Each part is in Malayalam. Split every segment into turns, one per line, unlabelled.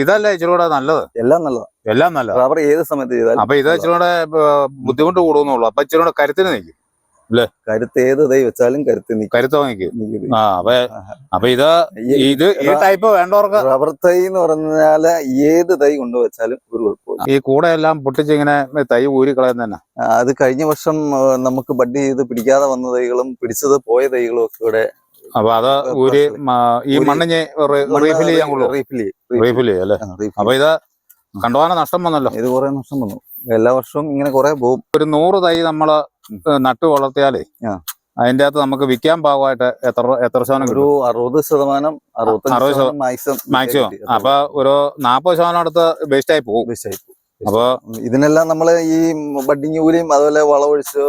ഇതല്ലേ ഇച്ചിരൂടെ നല്ലത്?
എല്ലാം നല്ലതാണ്.
എല്ലാം നല്ലത്.
റബ്ബർ ഏത് സമയത്ത് ചെയ്താലും.
അപ്പൊ ഇത് ഇച്ചിരൂടെ ബുദ്ധിമുട്ട് കൂടുന്നുള്ളൂ. അപ്പൊ ഇച്ചിരൂടെ കരുത്തിന് നിൽക്കും അല്ലേ?
കരുത്ത് ഏത് തൈ വെച്ചാലും കരുത്ത്
നിൽക്കും. അപ്പൊ ഇത് ഈ ടൈപ്പ് വേണ്ടവർക്ക്
റബ്ബർ തൈ എന്ന് പറഞ്ഞാല് ഏത് തൈ കൊണ്ടുവച്ചാലും ഒരു കുഴപ്പമില്ല.
ഈ കൂടെ എല്ലാം പൊട്ടിച്ചിങ്ങനെ തൈ ഊരി കളയുന്ന തന്നെ.
അത് കഴിഞ്ഞ വർഷം നമുക്ക് ബഡ് ചെയ്ത് പിടിക്കാതെ വന്ന തൈകളും പിടിച്ചത് പോയ തൈകളും ഒക്കെ ഇവിടെ.
അപ്പൊ അത് ഈ മണ്ണിന് റീഫിൽ ചെയ്യാൻ റീഫിൽ ചെയ്യും അല്ലേ? അപ്പൊ ഇത് കണ്ടവാന നഷ്ടം വന്നല്ലോ.
ഇത് കുറെ നഷ്ടം വന്നു. എല്ലാ വർഷവും ഇങ്ങനെ കുറെ പോകും.
ഒരു 100 തൈ നമ്മള് നട്ടു വളർത്തിയാലേ അതിന്റെ അകത്ത് നമുക്ക് വിൽക്കാൻ പാകമായിട്ട് എത്ര ശതമാനം?
ഒരു 60%, 65%
മാക്സിമം. അപ്പൊ ഒരു 40% അടുത്ത് വേസ്റ്റ് ആയി പോകും. അപ്പൊ
ഇതിനെല്ലാം നമ്മള് ഈ ബഡിങ് കൂലിയും അതുപോലെ വളമൊഴിച്ച്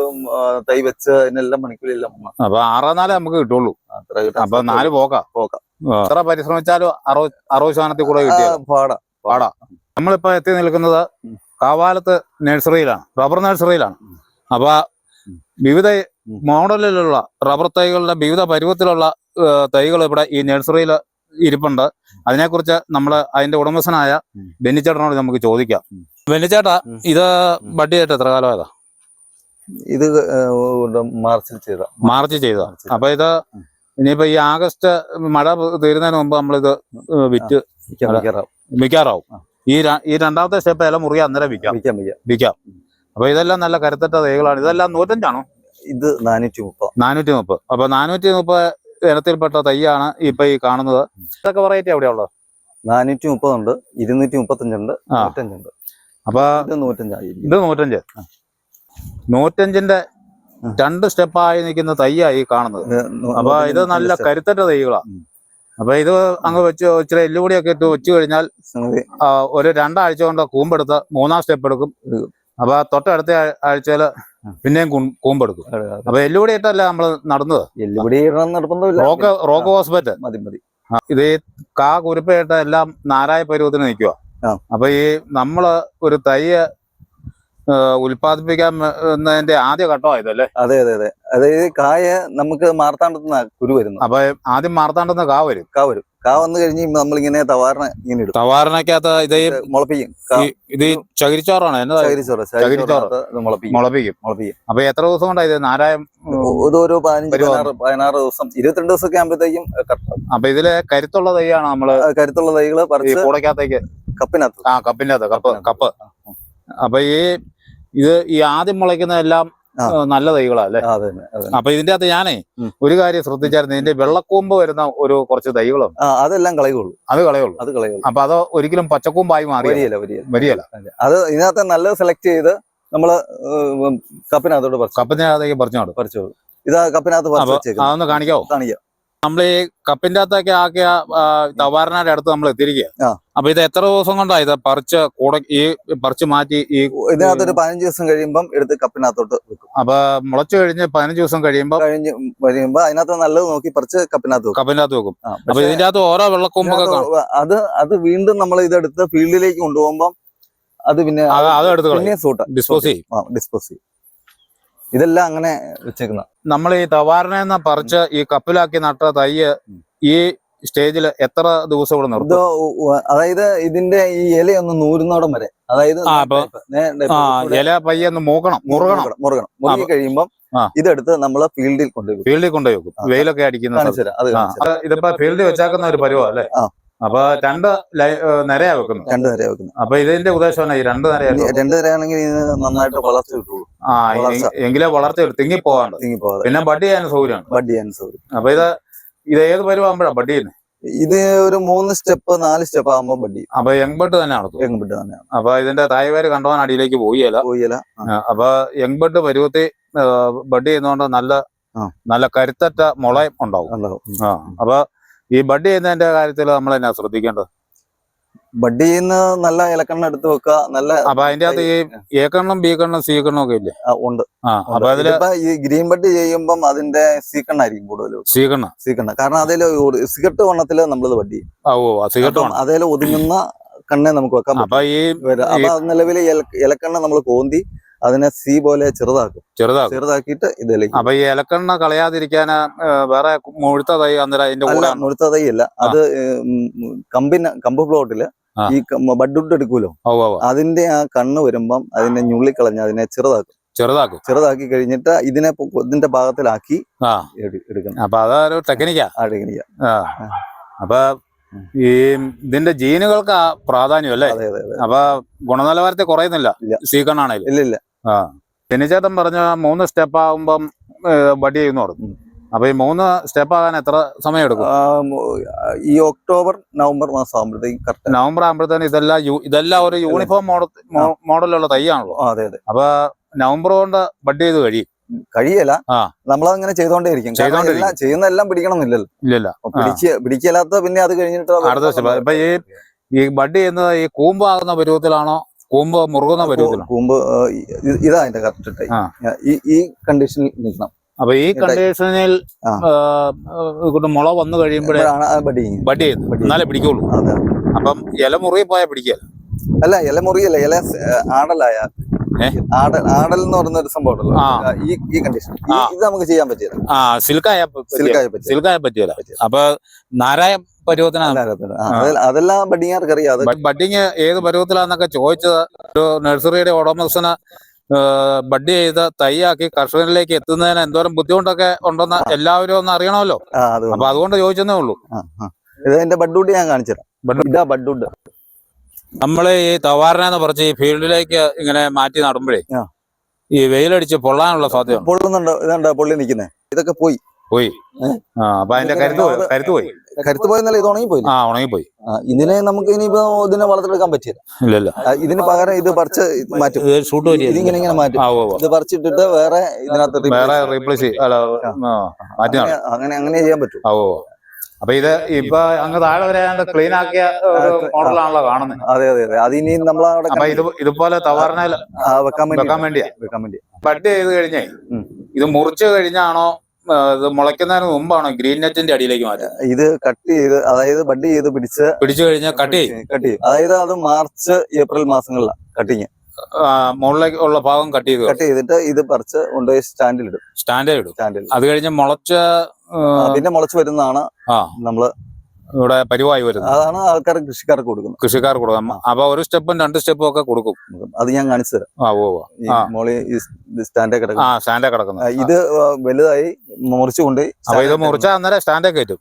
തൈ വെച്ച് ഇതിനെല്ലാം മണിക്കൂലിയെല്ലാം.
അപ്പൊ 6-4 നമുക്ക് കിട്ടുള്ളൂ. അപ്പൊ 4 പോക്കാം. എത്ര പരിശ്രമിച്ചാലും 60% കൂടെ കിട്ടിയ പാടാ. നമ്മളിപ്പോ എത്തി നിൽക്കുന്നത് കാവാലത്ത് നഴ്സറിയിലാണ്, റബ്ബർ നഴ്സറിയിലാണ്. അപ്പൊ വിവിധ മോഡലിലുള്ള റബ്ബർ തൈകളുടെ വിവിധ പരുവത്തിലുള്ള തൈകൾ ഇവിടെ ഈ നഴ്സറിയിൽ ഇരിപ്പുണ്ട്. അതിനെക്കുറിച്ച് അതിന്റെ ഉടമസ്ഥനായ ബെന്നിച്ചേട്ടനോട് നമുക്ക് ചോദിക്കാം. ബെന്നിച്ചേട്ടാ, ഇത് ബഡ് ചെയ്തിട്ട് എത്ര കാലമായതാ?
ഇത് മാർച്ച് ചെയ്ത.
അപ്പൊ ഇത് ഇനിയിപ്പോ ഈ ആഗസ്റ്റ് മഴ തീരുന്നതിന് മുമ്പ് നമ്മളിത് വിറ്റ് വിൽക്കാറാവും. ഈ രണ്ടാമത്തെ സ്റ്റെപ്പ് ഇല മുറിയ അന്നേരം വിൽക്കാം. അപ്പൊ ഇതെല്ലാം നല്ല കരുത്തട്ട തൈകളാണ്. ഇതെല്ലാം 105 ആണോ?
ഇത് 430.
അപ്പൊ 430 ഇനത്തിൽപ്പെട്ട തൈയാണ് ഇപ്പൊ ഈ കാണുന്നത്. ഇതൊക്കെ വെറൈറ്റി എവിടെയാ ഉള്ളത്?
430 ഉണ്ട്, 235 ഉണ്ട്, 105 ഉണ്ട്.
അപ്പൊ ഇത് 105. 105ന്റെ 2 സ്റ്റെപ്പായി നിൽക്കുന്ന തൈയായി കാണുന്നത്. അപ്പൊ ഇത് നല്ല കരുത്തട്ട തൈകളാണ്. അപ്പൊ ഇത് അങ്ങ് വെച്ച് ഇച്ചിരി എല്ലുപൊടിയൊക്കെ ഇട്ട് വെച്ച് കഴിഞ്ഞാൽ ഒരു 2 ആഴ്ച കൊണ്ട് കൂമ്പെടുത്ത് 3-ാം സ്റ്റെപ്പ് എടുക്കും. അപ്പൊ തൊട്ടടുത്ത ആഴ്ചയില് പിന്നെയും കൂമ്പെടുക്കും. അപ്പൊ എല്ലുപൊടി ഇട്ടല്ല നമ്മള് നടന്നത്. റോക്ക് ഹോസ്പെറ്റ് ഇത് കാ കുരുപ്പയിട്ട എല്ലാം നാരായ പരുവത്തിന് നിൽക്കുക. അപ്പൊ ഈ നമ്മള് ഒരു തൈ ഉൽപ്പാദിപ്പിക്കുന്നതിന്റെ ആദ്യ ഘട്ടമായതല്ലേ?
അതെ. അതായത് കായ നമുക്ക് മാർത്താണ്ടത്തുന്ന കുരു വരുന്നു.
അപ്പൊ ആദ്യം മാർത്താണ്ടത്തുന്ന കാ വരും.
കാ വന്നു കഴിഞ്ഞ് നമ്മളിങ്ങനെ
തവാറിനകത്ത് ഇത്
മുളപ്പിക്കും.
ഇത് ചകിരിച്ചോറാണ്. ചകിരിച്ചോറ് മുളപ്പിക്കും. അപ്പൊ എത്ര ദിവസം കൊണ്ടാ ഇത് നാരായം?
ഒരു 15-16 ദിവസം, 22 ദിവസമൊക്കെ ആകുമ്പോഴത്തേക്കും.
അപ്പൊ ഇതില് കരുത്തുള്ള തൈയാണ് നമ്മള്.
കരുത്തുള്ള തൈകള്
കൂടക്കകത്തേക്ക് കപ്പിനകത്ത് കപ്പ്. അപ്പൊ ഈ ആദ്യം മുളയ്ക്കുന്നതെല്ലാം നല്ല തൈകളാ അല്ലേ? അപ്പൊ ഇതിന്റെ അകത്ത് ഞാനേ ഒരു കാര്യം ശ്രദ്ധിച്ചായിരുന്നു. ഇതിന്റെ വെള്ളക്കൂമ്പ് വരുന്ന കുറച്ച് തൈകളും
അതെല്ലാം കളയുള്ളൂ.
അത് കളയുള്ളൂ. അപ്പൊ അത് ഒരിക്കലും പച്ചക്കൂമ്പായി വരികയില്ല.
അത് ഇതിനകത്ത് നല്ലത് സെലക്ട് ചെയ്ത് നമ്മള്
കപ്പിനകത്തേക്ക് പറിച്ചോളൂ.
ഇതാ കപ്പിനകത്ത്
അതൊന്ന് കാണിക്കാം. നമ്മൾ ഈ കപ്പിന്റെ അകത്തൊക്കെ ആക്കിയ തവാറിനാരുടെ അടുത്ത് നമ്മൾ എത്തിയിരിക്കുക. അപ്പൊ ഇത് എത്ര ദിവസം കൊണ്ടാ ഇത് പറിച്ച് മാറ്റി
ഇതിനകത്തൊരു 15 ദിവസം കഴിയുമ്പം എടുത്ത് കപ്പിനകത്തോട്ട് വെക്കും.
അപ്പൊ മുളച്ചു കഴിഞ്ഞ് 15 ദിവസം കഴിയുമ്പോ
അതിനകത്ത് നല്ലത് നോക്കി പറിച്ച് കപ്പിനകത്ത് വെക്കും.
അപ്പൊ ഇതിന്റെ അകത്ത് ഓരോ വെള്ളക്കൊമ്പൊക്കെ
അത് വീണ്ടും നമ്മൾ ഇതെടുത്ത് ഫീൽഡിലേക്ക് കൊണ്ടുപോകുമ്പോ അത് പിന്നെ
ഡിസ്പോസ് ചെയ്യും.
ഇതെല്ലാം അങ്ങനെ വെച്ചേക്കുന്ന.
നമ്മൾ ഈ തവാറിനെ പറിച്ച് ഈ കപ്പിലാക്കി നട്ട തൈ ഈ സ്റ്റേജിൽ എത്ര ദിവസം ഇവിടെ നിർത്തും?
അതായത് ഇതിന്റെ ഈ ഇലയൊന്ന് നൂരുന്നോടം വരെ, അതായത്
ഇല പയ്യൊന്ന് മുറുകി
കഴിയുമ്പം ഇതെടുത്ത് നമ്മള് ഫീൽഡിൽ
കൊണ്ടുപോയി വെക്കും. വെയിലൊക്കെ അടിക്കുന്ന ഇതിപ്പോ ഫീൽഡിൽ വെച്ചാക്കുന്ന ഒരു പരുവ അല്ലേ? അപ്പൊ 2 നിരയാ വെക്കുന്നു. അപ്പൊ ഇതിന്റെ ഉദ്ദേശം ഈ 2
നിരയാണെങ്കിൽ നന്നായിട്ട് വളർച്ച കിട്ടുള്ളൂ.
എങ്കിലേ വളർച്ച തിങ്ങിപ്പോകാണ്ട് പിന്നെ ബഡ് ചെയ്യാൻ സൗകര്യമാണ്. അപ്പൊ ഇത് ഏത് പരുവാകുമ്പോഴാ ബഡ് ചെയ്യുന്നത്?
ഇത് ഒരു 3 സ്റ്റെപ്പ് 4 സ്റ്റെപ്പ് ആകുമ്പോ ബഡ് ചെയ്യും.
അപ്പൊ യങ് ബഡ് തന്നെയാണ്. അപ്പൊ ഇതിന്റെ തായ്വേര് കണ്ടവാൻ അടിയിലേക്ക് പോയില്ല. അപ്പൊ യങ് ബഡ് പരുവത്തിൽ ബഡ് ചെയ്യുന്നതുകൊണ്ട് നല്ല കരുത്തറ്റ മുളയും ഉണ്ടാവും. അപ്പൊ ഈ ബഡ് ചെയ്യുന്നതിന്റെ കാര്യത്തിൽ നമ്മൾ എന്നാ ശ്രദ്ധിക്കേണ്ടത്?
ബഡ് ചെയ്യുന്ന നല്ല ഇലക്കണ്ണം എടുത്ത് വെക്കുക.
അപ്പൊ അതിന്റെ അകത്ത് ഈ എ കണ്ണും ബി കണ്ണും സി കണ്ണും ഒക്കെ ഇല്ലേ?
ഉണ്ട്. അപ്പൊ ഈ ഗ്രീൻ ബഡ് ചെയ്യുമ്പം അതിന്റെ സി കണ്ണായിരിക്കും കൂടുതൽ. സി കണ്ണ് കാരണം അതില് സിഗരറ്റ് വണ്ണത്തില് നമ്മളിത് ബഡ് ചെയ്യും. അതിൽ ഒതുങ്ങുന്ന കണ്ണെ നമുക്ക് വെക്കാം.
അപ്പൊ
നിലവിലെ ഇലക്കണ്ണ നമ്മൾ കോന്തി അതിനെ സി പോലെ ചെറുതാക്കിയിട്ട് ഇതിലേക്ക്.
അപ്പൊ ഈ ഇലക്കണ്ണ കളയാതിരിക്കാൻ വേറെ മുഴുത്ത തൈ അതിന്റെ കൂടെ?
മുഴുത്ത തൈ അല്ല, അത് കമ്പ് പ്ലോട്ടില് ഈ ബഡ്ഡുട്ട് എടുക്കൂലോ, അതിന്റെ ആ കണ്ണ് വരുമ്പം അതിനെ ഞുള്ളിക്കളഞ്ഞ് അതിനെ ചെറുതാക്കി കഴിഞ്ഞിട്ട് ഇതിന്റെ ഭാഗത്തിലാക്കി എടുക്കണം.
അപ്പൊ അതൊരു ടെക്നിക്കാ. അപ്പൊ ഈ ഇതിന്റെ ജീനുകൾക്ക് പ്രാധാന്യം അല്ലേ? അപ്പൊ ഗുണനിലവാരത്തെ കുറയുന്നില്ല സീക്കണ്ണാണേലും.
ഇല്ല.
പിന്നിച്ചേട്ടൻ പറഞ്ഞ 3 സ്റ്റെപ്പ് ആകുമ്പം ബഡി ചെയ്യുന്നു പറഞ്ഞു. അപ്പൊ ഈ 3 സ്റ്റെപ്പ് ആകാൻ എത്ര സമയം എടുക്കും?
ഈ ഒക്ടോബർ നവംബർ മാസം ആകുമ്പോഴത്തേക്കും
നവംബർ ആകുമ്പോഴത്തേന് ഇതെല്ലാം ഒരു യൂണിഫോം മോഡലുള്ള തൈയാണല്ലോ.
അതെ.
അപ്പൊ നവംബർ കൊണ്ട് ബഡ് ചെയ്ത്
കഴിയല്ല. നമ്മളങ്ങനെ ചെയ്തോണ്ടേയിരിക്കും. ചെയ്യുന്ന എല്ലാം പിടിക്കണമെന്നില്ലല്ലോ.
ഇല്ലല്ല.
പിടിക്കലാത്ത പിന്നെ അത് കഴിഞ്ഞിട്ട്
അടുത്ത സ്റ്റെപ്പ്. ഇപ്പൊ ഈ ബഡ് ചെയ്യുന്നത് ഈ കൂമ്പാകുന്ന പരുവത്തിലാണോ കൂമ്പ് മുറുകുന്ന പരുവത്തിലാണോ?
കൂമ്പ് ഇതാ അതിന്റെ കറക്റ്റ് ഈ കണ്ടീഷനിൽ നിൽക്കണം.
അപ്പൊ ഈ കണ്ടീഷനിൽ മുള വന്നു കഴിയുമ്പോഴേ ബഡ് ചെയ്യുന്നു, എന്നാലേ പിടിക്കുള്ളൂ. അപ്പം ഇല മുറുകി പോയാൽ പിടിക്കല.
അല്ല, ഇല മുറിയല്ല, ഇല ആടലായ ആടൽ എന്ന് പറയുന്ന ഒരു സംഭവം ഉണ്ടല്ലോ. ഈ കണ്ടീഷൻ ഇത് നമുക്ക് ചെയ്യാൻ പറ്റില്ല.
സിൽക്കായ പറ്റിയല്ല. അപ്പൊ നാരായ പരുവത്തിനാണ്.
അതെല്ലാം ബഡിങ്ങാർക്ക് അറിയാം.
ബഡിങ് ഏത് പരുവത്തിലാന്നൊക്കെ ചോദിച്ചത് ഒരു നഴ്സറിയുടെ ഉടമസ്ഥന് ബഡ് ചെയ്ത് തൈയാക്കി കർഷകരിലേക്ക് എത്തുന്നതിന് എന്തോരം ബുദ്ധിമുട്ടൊക്കെ ഉണ്ടെന്ന് എല്ലാവരും ഒന്ന് അറിയണമല്ലോ. അപ്പൊ അതുകൊണ്ട് ചോദിച്ചെന്നേ ഉള്ളൂ.
ഇതിന്റെ ബഡ്ഡൂട്ട് ഞാൻ കാണിച്ചുതരാം. ഇതാ ബഡ്ഡൂട്ട്.
നമ്മള് ഈ തവാരനെന്ന് പറഞ്ഞ് ഈ ഫീൽഡിലേക്ക് ഇങ്ങനെ മാറ്റി നടുമ്പോഴേ ഈ വെയിലടിച്ച് പൊള്ളാനുള്ള സാധ്യത
പൊള്ളുന്നുണ്ടോ? ഇതാണ്ടോ പൊള്ളി നിൽക്കുന്നത്. ഇതൊക്കെ പോയി.
അപ്പൊ അതിന്റെ കരുത്ത്
പോയെന്നല്ല, ഇത്
ഉണങ്ങിപ്പോയി.
ഇതിനെ നമുക്ക് ഇനിയിപ്പോ ഇതിനെ വളർത്തിയെടുക്കാൻ പറ്റില്ല.
ഇല്ലല്ല.
ഇതിന് പകരം ഇത് പറിച്ച് മാറ്റും. ഇതിങ്ങനെ മാറ്റും. ഇത് പറിച്ചിട്ടിട്ട് വേറെ ഇതിനകത്ത്
റീപ്ലേസ്
അങ്ങനെ ചെയ്യാൻ പറ്റും.
അപ്പൊ ഇത് ഇപ്പൊ അങ്ങ് താഴെ വരെ ക്ലീൻ ആക്കിയ മോഡലാണല്ലോ കാണുന്നത്.
അതെ. അതിനി നമ്മളവിടെ
അപ്പൊ ഇതുപോലെ തവാറിനെ വെക്കാൻ വേണ്ടിയാ. ബഡ് ചെയ്ത് കഴിഞ്ഞേ ഇത് മുറിച്ച് കഴിഞ്ഞാണോ ഇത് മുളയ്ക്കുന്നതിന് മുമ്പാണോ ഗ്രീൻ നെറ്റിന്റെ അടിയിലേക്ക് മാറ്റുക?
ഇത് കട്ട് ചെയ്ത്, അതായത് ബഡ് ചെയ്ത് പിടിച്ചു കഴിഞ്ഞാൽ കട്ട് ചെയ്യും. അതായത് അത് മാർച്ച് ഏപ്രിൽ മാസങ്ങളിലാണ് കട്ടിങ്.
മുകളിലേക്ക് ഉള്ള ഭാഗം കട്ട്
ചെയ്തിട്ട് ഇത് പറിച്ച് കൊണ്ടുപോയി സ്റ്റാൻഡിൽ
അത് കഴിഞ്ഞ്
പിന്നെ മുളച്ച് വരുന്നതാണ് നമ്മള്
ഇവിടെ പരിവായി വരുന്നത്.
അതാണ് ആൾക്കാർ കൃഷിക്കാർക്ക് കൊടുക്കും.
അപ്പൊ ഒരു സ്റ്റെപ്പും 2 സ്റ്റെപ്പും ഒക്കെ കൊടുക്കും.
അത് ഞാൻ കാണിച്ചു തരാം. സ്റ്റാൻഡേ കിടക്കുന്നു. ഇത് വലുതായി മുറിച്ചുകൊണ്ട്
ഇത് മുറിച്ചാൽ അന്നേരം സ്റ്റാൻഡേ കയറ്റും.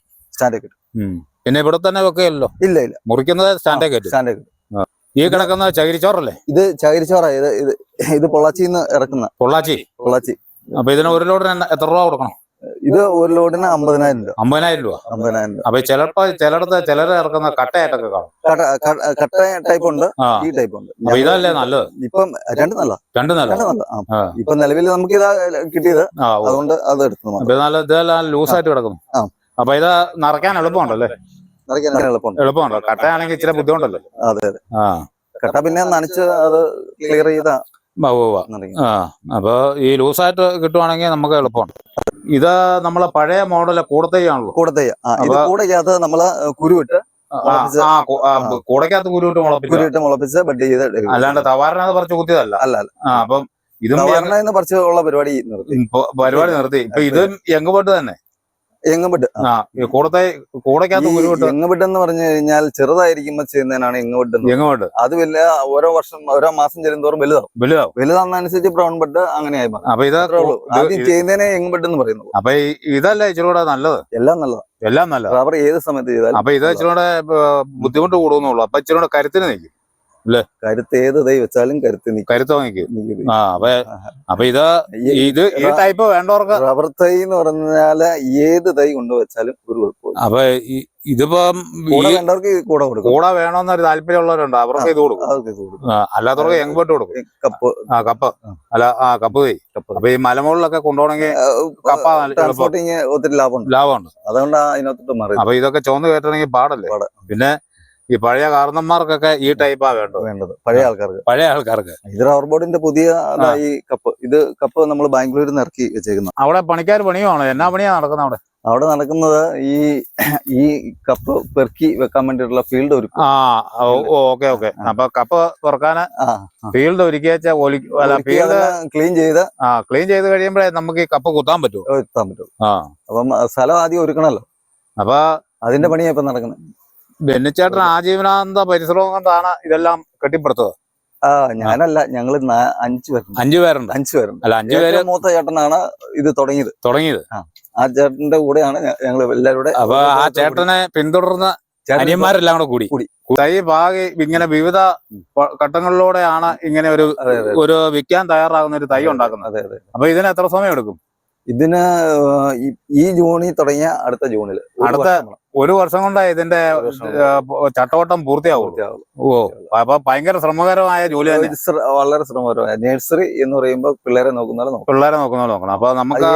പിന്നെ ഇവിടെ തന്നെ വെക്കുകയല്ലോ.
ഇല്ല,
മുറിക്കുന്നത് സ്റ്റാൻഡേ കയറ്റും. ഈ കിടക്കുന്ന ചകിരിച്ചോറല്ലേ?
ഇത് ചകിരിച്ചോറ. ഇത് പൊള്ളാച്ചിന്ന് ഇറക്കുന്ന പൊള്ളാച്ചി.
അപ്പൊ ഇതിന് ഒരു ലോഡിന് എത്ര രൂപ കൊടുക്കണം?
ഇത് ഒരു ലോഡിന് 50,000 രൂപ.
അപ്പൊ ചിലടത്ത് ഇറക്കുന്ന കട്ടയായിട്ടൊക്കെ കാണും.
കട്ട ടൈപ്പ് ഉണ്ട്, ഈ ടൈപ്പ് ഉണ്ട്.
ഇതല്ലേ നല്ലത്?
ഇപ്പം രണ്ടും നല്ല. ഇപ്പൊ നിലവിൽ നമുക്ക് ഇതാ കിട്ടിയത്, അതുകൊണ്ട് അത് എടുത്തു.
ഇതെല്ലാം ലൂസായിട്ട് കിടക്കുന്നു. അപ്പൊ ഇത് നിറയ്ക്കാൻ എളുപ്പമുണ്ടല്ലേ? എളുപ്പമുണ്ടോ? കട്ടയാണെങ്കിൽ ഇച്ചിരി ബുദ്ധിമുട്ടല്ലോ.
അതെ. കട്ട പിന്നെ നനച്ച് അത് ക്ലിയർ ചെയ്താ.
അപ്പൊ ഈ ലൂസായിട്ട് കിട്ടുവാണെങ്കിൽ നമുക്ക് എളുപ്പമാണ്. ഇത് നമ്മളെ പഴയ മോഡല് കൂടത്തയ്യാണല്ലോ.
കൂടയ്ക്കകത്ത് നമ്മള് കുരുവിട്ട്
കൂടയ്ക്കകത്ത് കുരുവിട്ട്
മുളപ്പിച്ച് ബഡ് ചെയ്ത്,
അല്ലാണ്ട് തവാരനത് പറിച്ച് കുത്തിയതല്ല. അപ്പം ഇതും
പറിച്ചുള്ള പരിപാടി
നിർത്തി. ഇപ്പൊ ഇതും യങ്ബഡ് തന്നെ.
എങ്ങബഡ്.
കൂടയ്ക്കകത്ത് കുരുവിട്ട്.
എങ്ങബഡ് എന്ന് പറഞ്ഞു കഴിഞ്ഞാൽ ചെറുതായിരിക്കുമ്പോ ചെയ്യുന്നതിനാണ് എങ്ങബഡ്. അത് വലിയ ഓരോ മാസം ചെല്ലുന്തോറും വലുതാവുന്നതനുസരിച്ച് ബ്രൗൺ ബഡ് അങ്ങനെ ആയി മാറും.
അപ്പൊ ഇത്
ആദ്യം ചെയ്യുന്നതിനെ എങ്ങബഡ് എന്ന് പറയുന്നത്.
അപ്പൊ ഇതല്ലേ ഇച്ചിരി കൂടെ നല്ലത്?
എല്ലാം നല്ലത്. റബ്ബർ ഏത് സമയത്ത് ചെയ്താലും.
അപ്പൊ ഇത് ഇച്ചിരി കൂടെ ബുദ്ധിമുട്ട് കൂടുന്നുള്ളൂ. അപ്പൊ ഇച്ചിരി കൂടെ കരുത്തിന് നിൽക്കും.
കരുത്ത് ഏത് തൈ വെച്ചാലും കരുത്ത്
വാങ്ങിക്കും. അപ്പൊ ഇത് ഈ ടൈപ്പ് വേണ്ടവർക്ക്
റബ്ബർ തൈ എന്ന് പറഞ്ഞാല് ഏത് തൈ കൊണ്ടുവച്ചാലും ഒരു കുഴപ്പമില്ല.
അപ്പൊ ഇതിപ്പം
വേണ്ടവർക്ക്
കൂടെ വേണമെന്നൊരു താല്പര്യമുള്ളവരുണ്ട്, അവർക്ക് ഇത് കൊടുക്കും. അല്ലാത്തവർക്ക് യങ്ബഡ് കൊടുക്കും. കപ്പ് തൈ. അപ്പൊ ഈ മലമുകളിലൊക്കെ കൊണ്ടുപോകണമെങ്കിൽ
ട്രാൻസ്പോർട്ടിങ് ഒത്തിരി ലാഭമുണ്ട്. അതുകൊണ്ടാണ് അതിനകത്തോട്ട് മാറി.
അപ്പൊ ഇതൊക്കെ ചോന്ന് കയറ്റണമെങ്കിൽ പാടല്ലേ. പിന്നെ ഈ പഴയ കാരണന്മാർക്കൊക്കെ ഈ ടൈപ്പാ വേണ്ടത്.
പഴയ ആൾക്കാർക്ക് ഇത് റബ്ബർ ബോർഡിന്റെ പുതിയ കപ്പ് നമ്മൾ ബാംഗ്ലൂരിൽ നിന്ന് ഇറക്കി വെച്ചേക്കുന്നത്.
അവിടെ പണിക്കാർ പണിയുവാണോ? എന്നാ പണിയാ നടക്കുന്നത്
അവിടെ നടക്കുന്നത്? ഈ കപ്പ് പെറുക്കി വെക്കാൻ വേണ്ടിയിട്ടുള്ള ഫീൽഡ് ഒരുക്കും.
ഓക്കെ. അപ്പൊ കപ്പ് പെറുക്കാന് ഫീൽഡ് ഒരുക്കി ഫീൽഡ്
ക്ലീൻ
ചെയ്ത് കഴിയുമ്പോഴേ നമുക്ക് ഈ കപ്പ് കുത്താൻ പറ്റും.
അപ്പം സ്ഥലം ആദ്യം ഒരുക്കണല്ലോ.
അപ്പൊ
അതിന്റെ പണിയാ ഇപ്പൊ നടക്കുന്നത്.
ബെന്നിച്ചേട്ടൻ ആജീവനാന്ത പരിശ്രമം കൊണ്ടാണ് ഇതെല്ലാം കെട്ടിപ്പടുത്തത്.
ഞാനല്ല, ഞങ്ങള് 5 പേരുണ്ട്.
5 പേരുണ്ട്.
5 പേരുണ്ട്.
അല്ല, 5 പേര്.
മൂത്ത ചേട്ടനാണ് ഇത് തുടങ്ങിയത്. ആ ചേട്ടന്റെ കൂടെയാണ് ഞങ്ങൾ എല്ലാവരുടെ.
അപ്പൊ ആ ചേട്ടനെ പിന്തുടർന്ന് അനിയന്മാരെല്ലാം കൂടി തൈ ഭാഗി ഇങ്ങനെ വിവിധ ഘട്ടങ്ങളിലൂടെയാണ് ഇങ്ങനെ ഒരു വിൽക്കാൻ തയ്യാറാകുന്ന ഒരു തൈ ഉണ്ടാക്കുന്നത്. അപ്പൊ ഇതിന് എത്ര സമയം എടുക്കും?
ഇതിന് ഈ ജൂണിൽ തുടങ്ങിയ അടുത്ത ജൂണിൽ,
അടുത്ത 1 വർഷം കൊണ്ടാണ് ഇതിന്റെ ചട്ടവട്ടം പൂർത്തിയാവും. ഓ, അപ്പൊ ഭയങ്കര ശ്രമകരമായ ജോലി തന്നെ.
വളരെ ശ്രമകരമായ. നഴ്സറി എന്ന് പറയുമ്പോൾ പിള്ളേരെ നോക്കുന്ന പോലെ നോക്കണം. അപ്പൊ നമുക്ക്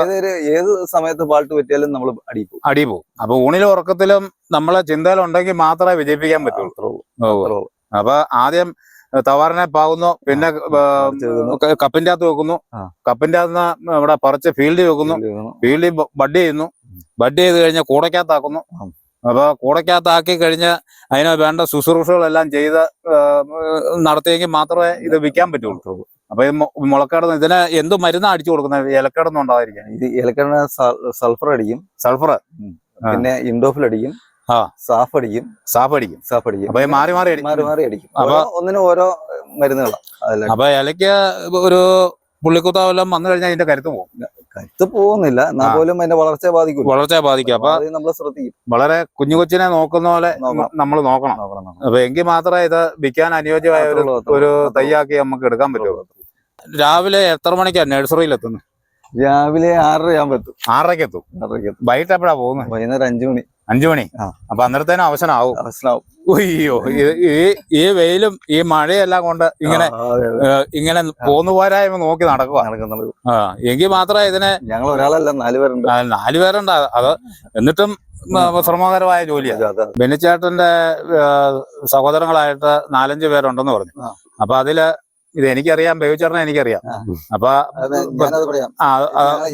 ഏത് സമയത്ത് പാട്ട് പറ്റിയാലും നമ്മൾ അടിപോകും.
അപ്പൊ ഊണിലും ഉറക്കത്തിലും നമ്മളെ ചിന്തയിലുണ്ടെങ്കിൽ മാത്രമേ വിജയിപ്പിക്കാൻ പറ്റുള്ളൂ. അപ്പൊ ആദ്യം തവാറിനെ പാകുന്നു, പിന്നെ കപ്പിന്റെ അകത്ത് വെക്കുന്നു, കപ്പിന്റെ അകത്ത് ഇവിടെ പറിച്ച് ഫീൽഡിൽ വെക്കുന്നു, ഫീൽഡിൽ ബഡ് ചെയ്യുന്നു, ബഡ് ചെയ്ത് കഴിഞ്ഞാൽ കൂടക്കകത്താക്കുന്നു. അപ്പൊ കൂടക്കകത്താക്കി കഴിഞ്ഞ് അതിന് വേണ്ട ശുശ്രൂഷകളെല്ലാം ചെയ്ത് നടത്തിയെങ്കിൽ മാത്രമേ ഇത് വിൽക്കാൻ പറ്റുള്ളൂ. അപ്പൊ ഈ മുളക്കേട് ഇതിന് എന്ത് മരുന്നാണ് അടിച്ചു കൊടുക്കുന്നത്? ഇലക്കേടൊന്നും ഉണ്ടായിരിക്കാം.
ഇത് ഇലക്കേടിന് സൾഫർ അടിക്കും, പിന്നെ ഇൻഡോഫിൽ അടിക്കും, സാഫ് അടിക്കും.
അപ്പൊ മാറി മാറി
അടിക്കും. അപ്പൊ ഒന്നിനും ഓരോ മരുന്നുകളാണ്.
അപ്പൊ ഇലയ്ക്ക് ഒരു പുള്ളിക്കുത്താവെല്ലാം വന്നു കഴിഞ്ഞാൽ അതിന്റെ കരുത്ത്
പോകുന്നില്ല, എന്നാൽ പോലും അതിന്റെ വളർച്ചയെ ബാധിക്കും.
അപ്പൊ നമ്മൾ ശ്രദ്ധിക്കും. വളരെ കൊച്ചിനെ നോക്കുന്ന പോലെ നമ്മൾ നോക്കണം. അപ്പൊ എങ്കിൽ മാത്രമേ ഇത് വിൽക്കാൻ അനുയോജ്യമായ ഒരു തയ്യാക്കി നമുക്ക് എടുക്കാൻ പറ്റുള്ളൂ. രാവിലെ എത്ര മണിക്കാണ് നഴ്സറിയിൽ എത്തുന്നത്?
രാവിലെ 6:30
എത്തും. വൈകിട്ട് എപ്പോഴാ പോകുന്നത്?
വൈകുന്നേരം
5 മണി. അപ്പൊ അന്നേരത്തേനും അവസരമാവും. അയ്യോ, ഈ വെയിലും ഈ മഴയെല്ലാം കൊണ്ട് ഇങ്ങനെ പോന്നുപോരായ്മ നോക്കി നടക്കുക. എങ്കിൽ മാത്രമേ ഇതിനെ.
ഞങ്ങൾ ഒരാളല്ല, 4 പേരുണ്ട്.
4 പേരുണ്ട്. അത് എന്നിട്ടും ശ്രമകരമായ ജോലിയാണ്. ബെന്നിച്ചേട്ടന്റെ സഹോദരങ്ങളായിട്ട് 4-5 പേരുണ്ടെന്ന് പറഞ്ഞു. അപ്പൊ അതില് ഇത് എനിക്കറിയാം, ബേബിച്ചേട്ടനെ എനിക്കറിയാം. അപ്പൊ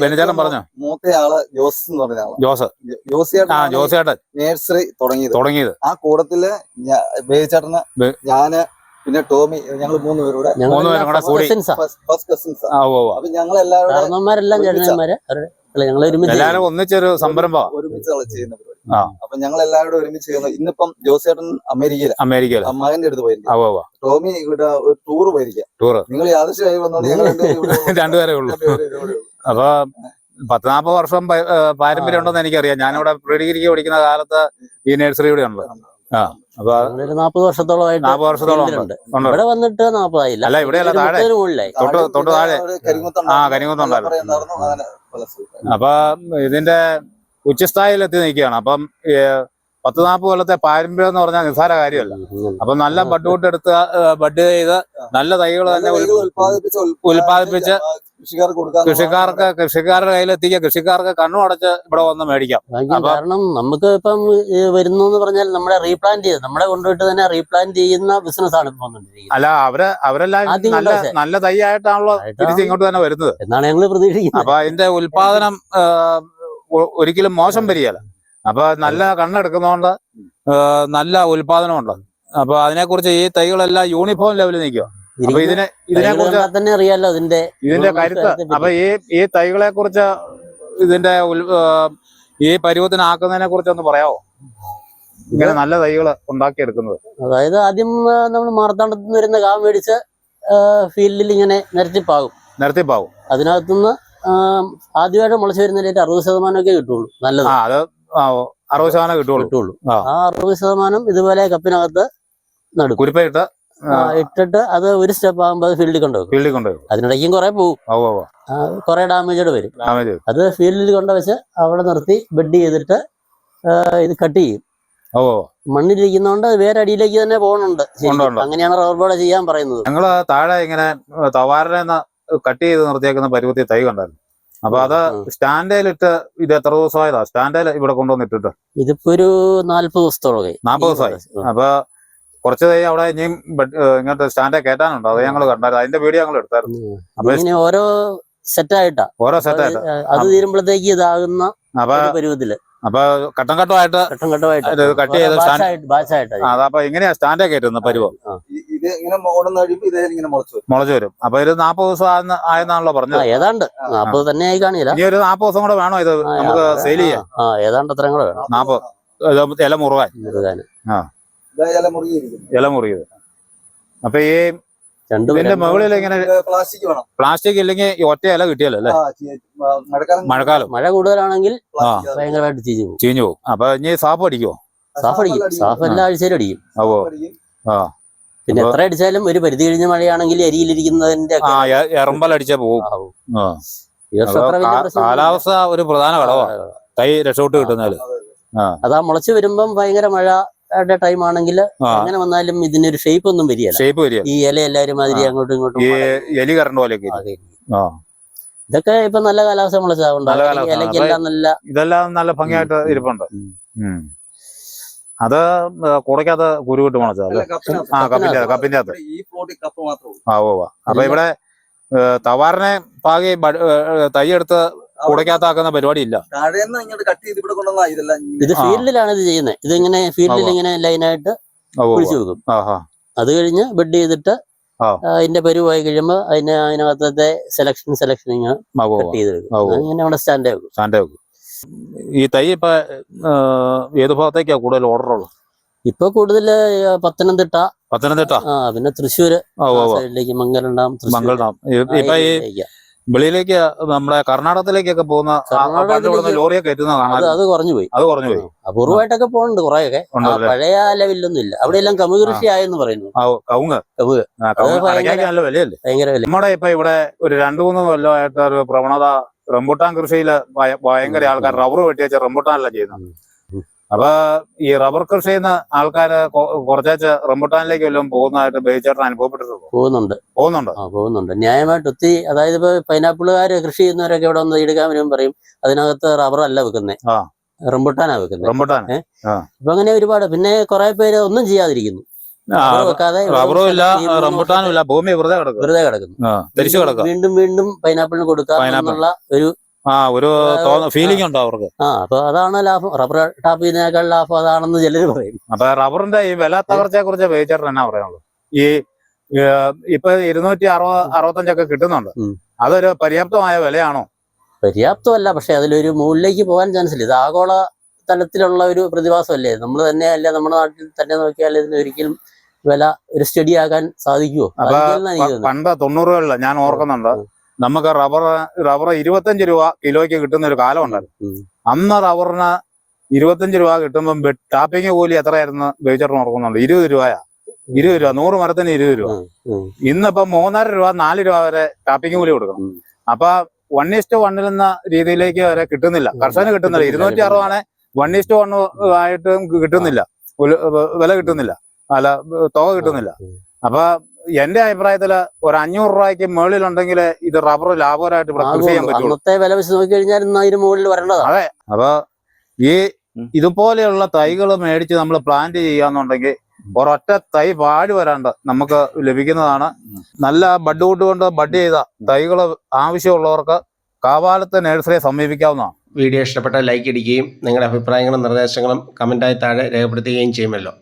ബെന്നിച്ചേട്ടൻ പറഞ്ഞോ?
മൂത്തയാള് ജോസ് എന്ന് പറഞ്ഞ
ജോസേട്ടൻ
നേഴ്സറി തുടങ്ങിയത്. ആ കൂടത്തില് ബേബിച്ചേട്ടന്, ഞാന്, പിന്നെ ടോമി, ഞങ്ങൾ 3 പേരും കൂടെ കൂടി ഫസ്റ്റ് കസിൻസ്. അപ്പൊ ഞങ്ങൾ
എല്ലാവരും ഒന്നിച്ചൊരു സംരംഭം
ഒരുമിച്ച് ചെയ്യുന്ന പരിപാടി. അപ്പൊ ഞങ്ങൾ എല്ലാവരും ഒരുമിച്ച് ചെയ്യുന്നു. ഇന്നിപ്പം ജോസേട്ടൻ അമേരിക്കയിൽ മകന്റെ അടുത്ത് പോയിരിക്കും. ടോമി ഇവിടെ ഒരു ടൂർ പോയിരിക്കാം. നിങ്ങൾ യാദൃശ്യമായി വന്നോണ്ട് ഞങ്ങൾ
2 പേരേ ഉള്ളൂ. അപ്പൊ 40-40 വർഷം പാരമ്പര്യം ഉണ്ടെന്ന് എനിക്കറിയാം. ഞാനിവിടെ പ്രീ ഡിഗ്രിക്ക് പഠിക്കുന്ന കാലത്ത് ഈ നഴ്സറി ഇവിടെ ഉണ്ട്. അപ്പൊ
40 വർഷത്തോളമായിട്ട് ഇവിടെ വന്നിട്ട് 40 ആയില്ല.
അല്ല, ഇവിടെയല്ല, താഴെ തൊട്ട് താഴെ കരിങ്കുത്തുണ്ടായിരുന്നു. അപ്പൊ ഇതിന്റെ ഉച്ചസ്ഥായിയിൽ എത്തി നിൽക്കുകയാണ്. അപ്പം 10-40 കൊല്ലത്തെ പാരമ്പര്യം എന്ന് പറഞ്ഞാൽ നിസ്സാര കാര്യമല്ല. അപ്പൊ നല്ല ബഡ് ചെയ്ത് നല്ല തൈകൾ തന്നെ ഉൽപ്പാദിപ്പിച്ച് കൃഷിക്കാരുടെ കയ്യിലെത്തിക്കുക, കൃഷിക്കാർക്ക് കണ്ണു അടച്ച് ഇവിടെ വന്ന് മേടിക്കാം.
കാരണം നമുക്ക് ഇപ്പം വരുന്നു പറഞ്ഞാൽ നമ്മളെ റീപ്ലാന്റ് ചെയ്ത് നമ്മളെ കൊണ്ടുപോയിട്ട് തന്നെ റീപ്ലാന്റ് ചെയ്യുന്ന ബിസിനസ് ആണ് ഇപ്പൊ വന്നിരിക്കുന്നത്.
അല്ല, അവരെല്ലാം നല്ല തൈ ആയിട്ടാണല്ലോ തിരിച്ച് ഇങ്ങോട്ട് തന്നെ വരുന്നത്
എന്നാണ് ഞങ്ങൾ പ്രതീക്ഷിക്കുന്നത്.
അപ്പൊ അതിന്റെ ഉൽപാദനം ഒരിക്കലും മോശം വരികയല്ല. അപ്പൊ നല്ല കണ്ണെടുക്കുന്നതുകൊണ്ട് നല്ല ഉൽപാദനമുണ്ട്. അപ്പൊ അതിനെക്കുറിച്ച് ഈ തൈകളെല്ലാം യൂണിഫോം ലെവലിൽ നിൽക്കുക. അപ്പൊ ഇതിനെ
തന്നെ അറിയാലോ ഇതിന്റെ
കരുത്ത്. അപ്പൊ ഈ തൈകളെ കുറിച്ച്, ഇതിന്റെ ഈ പരുവത്തിനാക്കുന്നതിനെ കുറിച്ച് ഒന്ന് പറയാമോ? ഇങ്ങനെ നല്ല തൈകൾ ഉണ്ടാക്കിയെടുക്കുന്നത്.
അതായത് ആദ്യം നമ്മൾ മാർത്താണ്ഡത്ത് വരുന്ന കാ മേടിച്ച് ഫീൽഡിൽ ഇങ്ങനെ നിരത്തിപ്പാകും. അതിനകത്തുനിന്ന് ആദ്യമായിട്ട് മുളച്ചു വരുന്നതിലേക്ക് 60% കിട്ടുള്ളൂ. നല്ലത്
60% കിട്ടുള്ളൂ.
ആ 60% ഇതുപോലെ കപ്പിനകത്ത് നടും, ഇട്ടിട്ട് അത് ഒരു സ്റ്റെപ്പ് ആകുമ്പോൾ അത് ഫീൽഡിൽ കൊണ്ടുപോകും. അതിനിടയ്ക്കും കുറെ പോകും, കുറെ ഡാമേജോട് വരും. അത് ഫീൽഡിൽ കൊണ്ടുവച്ച് അവിടെ നിർത്തി ബെഡ് ചെയ്തിട്ട് ഇത് കട്ട് ചെയ്യും. മണ്ണിലിരിക്കുന്നോണ്ട് വേറെ അടിയിലേക്ക് തന്നെ പോകുന്നുണ്ട്. അങ്ങനെയാണ് റബ്ബർ ബോർഡ് ചെയ്യാൻ പറയുന്നത്.
ഞങ്ങള് താഴെ ഇങ്ങനെ തവാറിനെ കട്ട് ചെയ്ത് നിർത്തിയേക്കുന്ന പരുവത്തി തൈ കണ്ടായിരുന്നു. അപ്പൊ അത് സ്റ്റാൻഡേലിട്ട് ഇത് എത്ര ദിവസമായതാ സ്റ്റാൻഡേൽ ഇവിടെ കൊണ്ടുവന്നിട്ടിട്ട്?
ഇതിപ്പോ ഒരു 40 ദിവസത്തോളം.
40 ദിവസമായി. അപ്പൊ കുറച്ച് തൈ അവിടെ ഇനിയും ഇങ്ങോട്ട് സ്റ്റാൻഡേ കയറ്റാനുണ്ട്. അത് ഞങ്ങൾ കണ്ടായിരുന്നു, അതിന്റെ വീഡിയോ ഞങ്ങൾ എടുത്തായിരുന്നു.
അപ്പൊ ഓരോ സെറ്റായിട്ടാ അത് തീരുമ്പോഴത്തേക്ക് ഇതാകുന്ന പരുവത്തില്.
അപ്പൊ ഘട്ടം ഘട്ടമായിട്ട് കട്ട് ചെയ്ത് അതപ്പൊ എങ്ങനെയാ സ്റ്റാൻഡേ കയറ്റുന്നത് പരുവം? മുളച്ചു വരും. അപ്പൊ ഇത് 40 ദിവസം ആയെന്നാണല്ലോ പറഞ്ഞത്.
ഏതാണ്ട് 40 തന്നെ ആയി കാണില്ല.
ഇനി ഒരു 40 ദിവസം കൂടെ വേണോ ഇത് നമുക്ക് സെയിൽ ചെയ്യാൻ?
ഏതാണ്ട് അത്രയും കൂടെ വേണം.
40 ഇല മുറുകാൻ. ഇല മുറിയത്. അപ്പൊ ഈ ഇതിന്റെ മുകളിൽ ഇങ്ങനെ പ്ലാസ്റ്റിക് ഇല്ലെങ്കിൽ ഒറ്റ ഇല കിട്ടിയല്ലോ അല്ലേ? മഴക്കാലം
മഴ കൂടുതലാണെങ്കിൽ ഭയങ്കരമായിട്ട് ചീഞ്ഞു പോകും.
അപ്പൊ ഇനി സാഫ് അടിക്കുമോ?
സാഫ് എല്ലാ ആഴ്ചയിലും അടിക്കും. പിന്നെ എത്ര അടിച്ചാലും ഒരു പരിധി കഴിഞ്ഞ മഴയാണെങ്കിൽ അരിയിലിരിക്കുന്നതിന്റെ
എറമ്പലടിച്ചാ പോകും. കാലാവസ്ഥ ഒരു പ്രധാന ഘടകമാണ് തൈ രക്ഷപ്പെട്ട് കിട്ടുന്നാല്.
അതാ മുളച്ച് വരുമ്പം ഭയങ്കര മഴയുടെ ടൈം ആണെങ്കിൽ അങ്ങനെ വന്നാലും ഇതിനൊരു ഷേപ്പ് ഒന്നും വരികയില്ല. ഈ ഇല എല്ലാരും മാതിരി അങ്ങോട്ടും ഇങ്ങോട്ടും
എലി കറണ്ട് പോലെ.
ഇതൊക്കെ ഇപ്പൊ നല്ല കാലാവസ്ഥ മുളച്ചാവുണ്ടാവും.
ഇതെല്ലാം നല്ല ഭംഗിയായിട്ട് ഇരിപ്പുണ്ട്. അത് കുടയ്ക്കകത്ത് കുരുവിട്ട് മുളച്ചതല്ലേ? കപ്പിന്റെ അകത്ത്. അപ്പൊ ഇവിടെ തവാറിനെ പാകി തൈ എടുത്ത് കുടയ്ക്കകത്താക്കുന്ന പരിപാടി ഇല്ല.
ഇത് ഫീൽഡിലാണ് ഇത് ചെയ്യുന്നത്. ഇതിങ്ങനെ ഫീൽഡിൽ ഇങ്ങനെ ലൈനായിട്ട് കുഴിച്ചു വെക്കും. അത് കഴിഞ്ഞ് ബെഡ് ചെയ്തിട്ട് അതിന്റെ പരുവായി കഴിയുമ്പോ അതിനകത്തെ സെലക്ഷൻ ഇങ്ങനെ കട്ട് ചെയ്തെടുക്കും. അങ്ങനെ അവിടെ സ്റ്റാൻഡ് വെക്കും.
ഈ തൈ ഇപ്പൊ ഏത് ഭാഗത്തേക്കാ കൂടുതൽ ഓർഡർ ഉള്ളത്?
ഇപ്പൊ കൂടുതൽ പത്തനംതിട്ട, പിന്നെ തൃശ്ശൂര് സൈഡിലേക്ക് മംഗലം ഡാം.
ഇപ്പൊ ഈ വെളിയിലേക്ക് നമ്മുടെ കർണാടകത്തിലേക്കൊക്കെ പോകുന്ന ലോറിയൊക്കെ എത്തുന്ന കാണാൻ
അത് കുറഞ്ഞു പോയി. അപൂർവമായിട്ടൊക്കെ പോകുന്നുണ്ട് കുറെയൊക്കെ. പഴയ ലെവലിലൊന്നും ഇല്ല. അവിടെ എല്ലാം കമുക് കൃഷി ആയെന്ന് പറയുന്നു.
നല്ല വിലയല്ലേ?
ഭയങ്കര വില.
നമ്മുടെ ഇപ്പൊ ഇവിടെ ഒരു 2-3 കൊല്ലമായിട്ട് ഒരു പ്രവണത റംബുട്ടാൻ കൃഷിയില് ഭയങ്കര ആൾക്കാർ റബ്ബർ വെട്ടിവെച്ച റംബുട്ടാനല്ല ചെയ്യുന്നത്. അപ്പൊ ഈ റബ്ബർ കൃഷി ചെയ്യുന്ന ആൾക്കാര് കുറച്ച് റംബുട്ടാനിലേക്ക് വല്ലതും പോകുന്നതായിട്ട് ബേച്ചേട്ടൻ അനുഭവപ്പെട്ടിട്ടുണ്ടോ?
പോകുന്നുണ്ട്. ന്യായമായിട്ട് ഒത്തിരി. അതായത് ഇപ്പൊ പൈനാപ്പിളുകാര് കൃഷി ചെയ്യുന്നവരൊക്കെ ഇവിടെ വന്ന് എടുക്കാൻ വരുമ്പോൾ പറയും അതിനകത്ത് റബ്ബർ അല്ല വെക്കുന്നേ, റംബുട്ടാനാ വെക്കുന്നത്. അപ്പൊ അങ്ങനെ ഒരുപാട്. പിന്നെ കുറെ പേര് ഒന്നും ചെയ്യാതിരിക്കുന്നു.
റബ്ബറും ഇല്ല, റംബുട്ടാനും ഇല്ല, ഭൂമി വെറുതെ കിടക്കുന്നു.
വീണ്ടും പൈനാപ്പിളിന് കൊടുക്കാന്നുള്ള ഒരു
ഫീലിംഗ് ഉണ്ടോ അവർക്ക്?
അപ്പൊ അതാണ് ലാഭം. റബ്ബർ ടാപ്പ് ചെയ്യുന്നതിനേക്കാൾ ലാഭം അതാണെന്ന് ചിലര് പറയും.
അപ്പൊ റബ്ബറിന്റെ ഈ വില തകർച്ചയെ കുറിച്ച് ബേച്ചേട്ടൻ എന്നാ പറയാനുള്ളത്? ഈ ഇപ്പൊ 265 കിട്ടുന്നുണ്ട്. അതൊരു പര്യാപ്തമായ വിലയാണോ?
പര്യാപ്തമല്ല. പക്ഷെ അതിലൊരു മുകളിലേക്ക് പോകാൻ ചാൻസ് ഇല്ല. ഇത് ആഗോള തലത്തിലുള്ള ഒരു പ്രതിഭാസമല്ലേ? നമ്മൾ തന്നെയല്ല, നമ്മുടെ നാട്ടിൽ തന്നെ നോക്കിയാൽ ഇതിന് ഒരിക്കലും വില ഒരു സ്റ്റഡി ആക്കാൻ സാധിക്കുമോ?
പണ്ട് 90-കളിൽ ഞാൻ ഓർക്കുന്നുണ്ട്, നമുക്ക് റബ്ബർ 25 രൂപ കിലോയ്ക്ക് കിട്ടുന്ന ഒരു കാലം ഉണ്ടായിരുന്നു. അന്ന് റബ്ബറിന് 25 രൂപ കിട്ടുമ്പം ടാപ്പിംഗ് കൂലി എത്രയായിരുന്നു ബേച്ചേട്ടൻ ഓർക്കുന്നുണ്ട്? 20 രൂപയാ. 20 രൂപ, 100 മരത്തിന് 20 രൂപ. ഇന്നിപ്പം 3.5 രൂപ 4 രൂപ വരെ ടാപ്പിംഗ് കൂലി കൊടുക്കണം. അപ്പൊ 1:1 എന്ന രീതിയിലേക്ക് വരെ കിട്ടുന്നില്ല, കർഷകന് കിട്ടുന്നില്ല. 260 ആണ് 1:1 ആയിട്ടും കിട്ടുന്നില്ല, വില കിട്ടുന്നില്ല, അല്ല തുക കിട്ടുന്നില്ല. അപ്പൊ എന്റെ അഭിപ്രായത്തില് ഒരു 500 രൂപയ്ക്ക് മുകളിലുണ്ടെങ്കിൽ ഇത് റബ്ബർ ലാഭകരമായിട്ട് ഇവിടെ കൃഷി ചെയ്യാൻ പറ്റുള്ളൂ. അതെ. അപ്പൊ ഈ ഇതുപോലെയുള്ള തൈകൾ മേടിച്ച് നമ്മൾ പ്ലാന്റ് ചെയ്യാന്നുണ്ടെങ്കിൽ ഒരൊറ്റ തൈ പാടി വരാണ്ട് നമുക്ക് ലഭിക്കുന്നതാണ്. നല്ല ബഡ് വുഡ് കൊണ്ട് ബഡ് ചെയ്ത തൈകൾ ആവശ്യമുള്ളവർക്ക് കാവാലത്ത് നഴ്സറിയെ സമീപിക്കാവുന്നതാണ്.
വീഡിയോ ഇഷ്ടപ്പെട്ട ലൈക്ക് അടിക്കുകയും നിങ്ങളുടെ അഭിപ്രായങ്ങളും നിർദ്ദേശങ്ങളും കമൻറ്റായി താഴെ രേഖപ്പെടുത്തുകയും ചെയ്യുമല്ലോ.